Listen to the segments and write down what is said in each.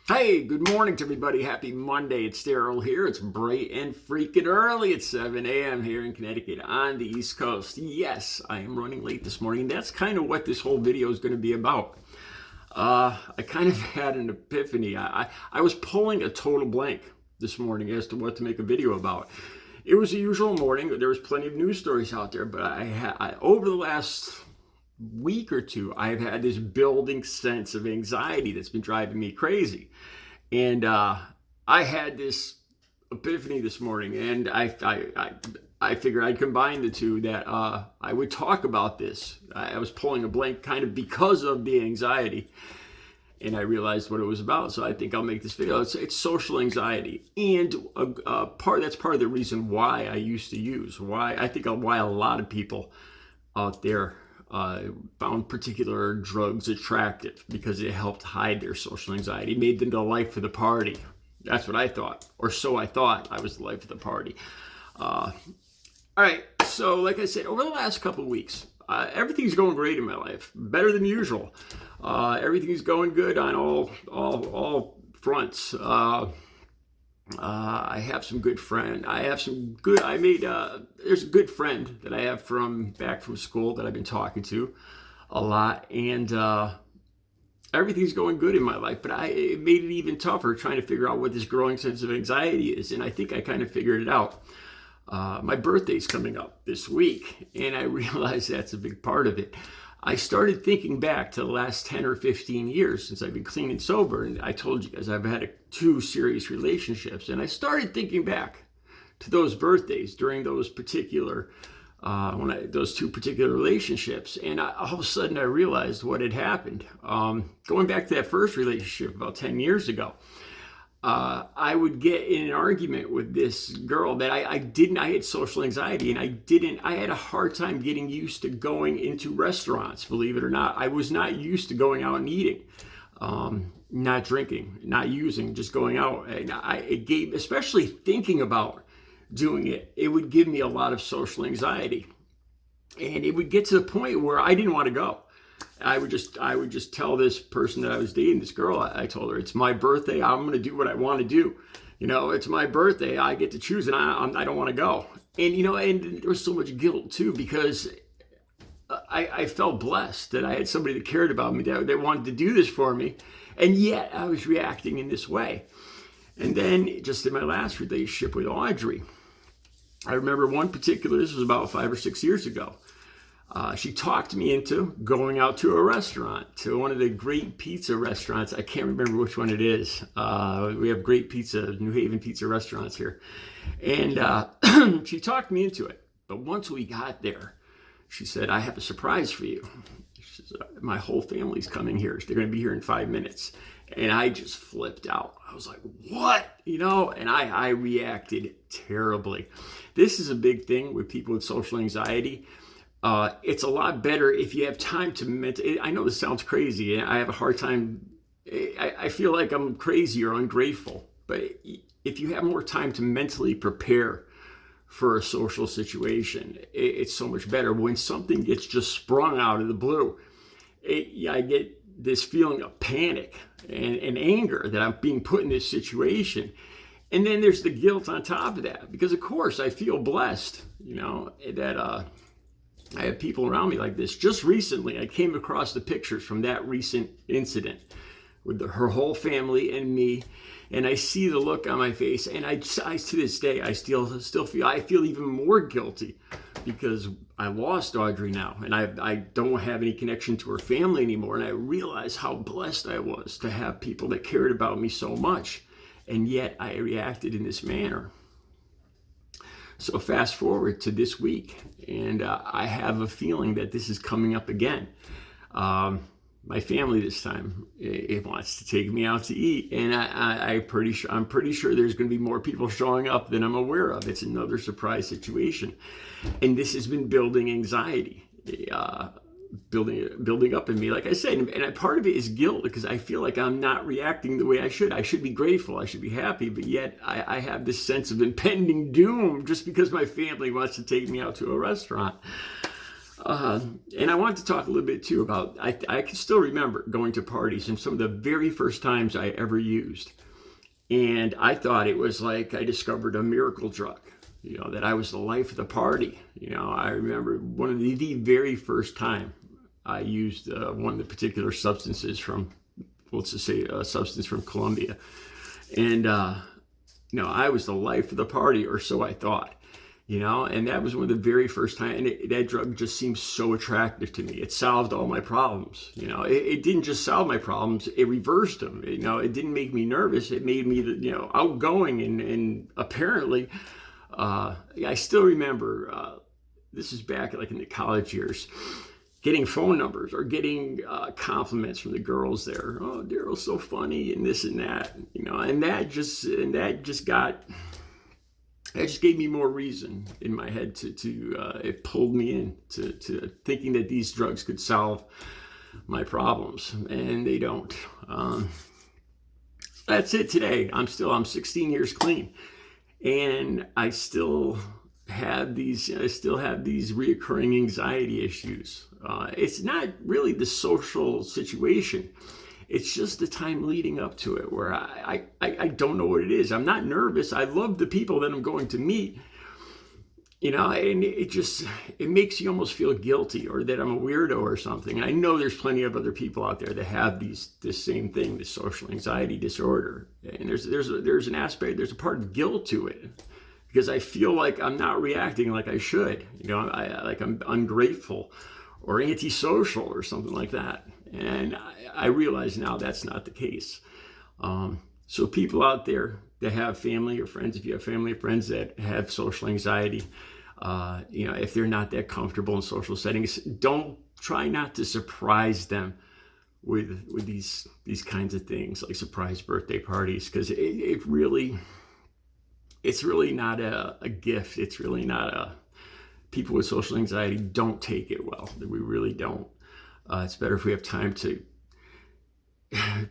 Hey, good morning to everybody. Happy Monday. It's Daryl here. It's bright and freaking early. It's 7 a.m. here in Connecticut on the East Coast. Yes, I am running late this morning. That's kind of what this whole video is going to be about. I kind of had an epiphany. I was pulling a total blank this morning as to what to make a video about. It was a usual morning. There was plenty of news stories out there, but over the last week or two, I've had this building sense of anxiety that's been driving me crazy. And I had this epiphany this morning, and I figured I'd combine the two, that I would talk about this. I was pulling a blank kind of because of the anxiety, and I realized what it was about. So I think I'll make this video. It's social anxiety, and that's part of the reason why I used to use, why a lot of people out there found particular drugs attractive, because it helped hide their social anxiety, made them the life of the party. That's what I thought, or so I thought. I was the life of the party. All right, so like I said, over the last couple of weeks, everything's going great in my life, better than usual. Everything's going good on all fronts. I have some good friend. There's a good friend that I have from back from school that I've been talking to a lot, and everything's going good in my life. But it made it even tougher trying to figure out what this growing sense of anxiety is, and I think I kind of figured it out. My birthday's coming up this week, and I realized that's a big part of it. I started thinking back to the last 10 or 15 years since I've been clean and sober. And I told you guys I've had two serious relationships. And I started thinking back to those birthdays during those those two particular relationships. And all of a sudden I realized what had happened. Going back to that first relationship about 10 years ago, I would get in an argument with this girl that I had social anxiety, and I had a hard time getting used to going into restaurants, believe it or not. I was not used to going out and eating, not drinking, not using, just going out. And especially thinking about doing it, it would give me a lot of social anxiety. And it would get to the point where I didn't want to go. I would just tell this person that I was dating, this girl, I told her, it's my birthday. I'm going to do what I want to do. It's my birthday. I get to choose, and I don't want to go. And, and there was so much guilt too, because I felt blessed that I had somebody that cared about me, that wanted to do this for me. And yet I was reacting in this way. And then just in my last relationship with Audrey, I remember this was about 5 or 6 years ago. She talked me into going out to a restaurant, to one of the great pizza restaurants. I can't remember which one it is. We have great New Haven pizza restaurants here. And she talked me into it. But once we got there, she said, I have a surprise for you. She said, my whole family's coming here. They're going to be here in 5 minutes. And I just flipped out. I was like, what? And I reacted terribly. This is a big thing with people with social anxiety. It's a lot better if you have time to I know this sounds crazy, and I have a hard time. I feel like I'm crazy or ungrateful. But if you have more time to mentally prepare for a social situation, it's so much better. When something gets just sprung out of the blue, I get this feeling of panic and anger that I'm being put in this situation. And then there's the guilt on top of that, because of course I feel blessed, that I have people around me like this. Just recently, I came across the pictures from that recent incident with her whole family and me, and I see the look on my face, and I to this day, I still feel even more guilty, because I lost Audrey now, and I don't have any connection to her family anymore, and I realize how blessed I was to have people that cared about me so much, and yet I reacted in this manner. So fast forward to this week, and I have a feeling that this is coming up again. My family this time, it wants to take me out to eat, and I'm pretty sure there's going to be more people showing up than I'm aware of. It's another surprise situation, and this has been building anxiety, building up in me, like I said. And part of it is guilt, because I feel like I'm not reacting the way I should. I should be grateful, I should be happy, but yet I have this sense of impending doom just because my family wants to take me out to a restaurant. And I want to talk a little bit too about, I can still remember going to parties and some of the very first times I ever used. And I thought it was like I discovered a miracle drug, that I was the life of the party. I remember one of the very first time I used one of the particular substances from, let's just say a substance from Colombia. And, I was the life of the party, or so I thought. And that was one of the very first time, and that drug just seemed so attractive to me. It solved all my problems. It didn't just solve my problems, it reversed them. It didn't make me nervous. It made me, outgoing, and apparently, I still remember, this is back like in the college years, getting phone numbers or getting compliments from the girls there. Oh, Daryl's so funny, and this and that, and that just gave me more reason in my head to it pulled me in to thinking that these drugs could solve my problems, and they don't. That's it today. I'm 16 years clean, and I still have these reoccurring anxiety issues. It's not really the social situation. It's just the time leading up to it where I don't know what it is. I'm not nervous. I love the people that I'm going to meet, and it makes you almost feel guilty, or that I'm a weirdo or something. And I know there's plenty of other people out there that have this same thing, this social anxiety disorder. And there's an aspect, there's a part of guilt to it, because I feel like I'm not reacting like I should. Like I'm ungrateful or antisocial or something like that. And I realize now that's not the case. So people out there that have family or friends, if you have family or friends that have social anxiety, if they're not that comfortable in social settings, don't try not to surprise them with these kinds of things, like surprise birthday parties, because it's really not a gift. It's really not people with social anxiety don't take it well. We really don't. It's better if we have time to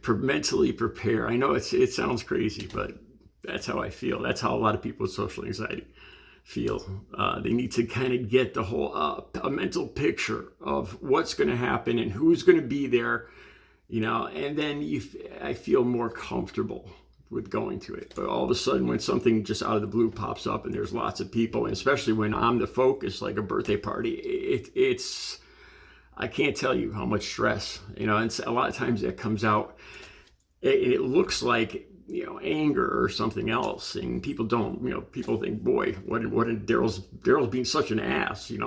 mentally prepare. I know it sounds crazy, but that's how I feel. That's how a lot of people with social anxiety feel. They need to kind of get the whole a mental picture of what's going to happen and who's going to be there, and then I feel more comfortable with going to it. But all of a sudden, when something just out of the blue pops up and there's lots of people, and especially when I'm the focus, like a birthday party, it's I can't tell you how much stress, and a lot of times that comes out, it looks like, anger or something else, and people don't, people think, boy, what Daryl's being such an ass, and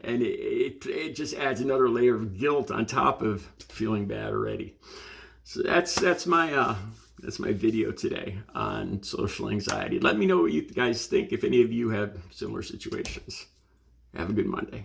it just adds another layer of guilt on top of feeling bad already. So that's my video today on social anxiety. Let me know what you guys think, if any of you have similar situations. Have a good Monday.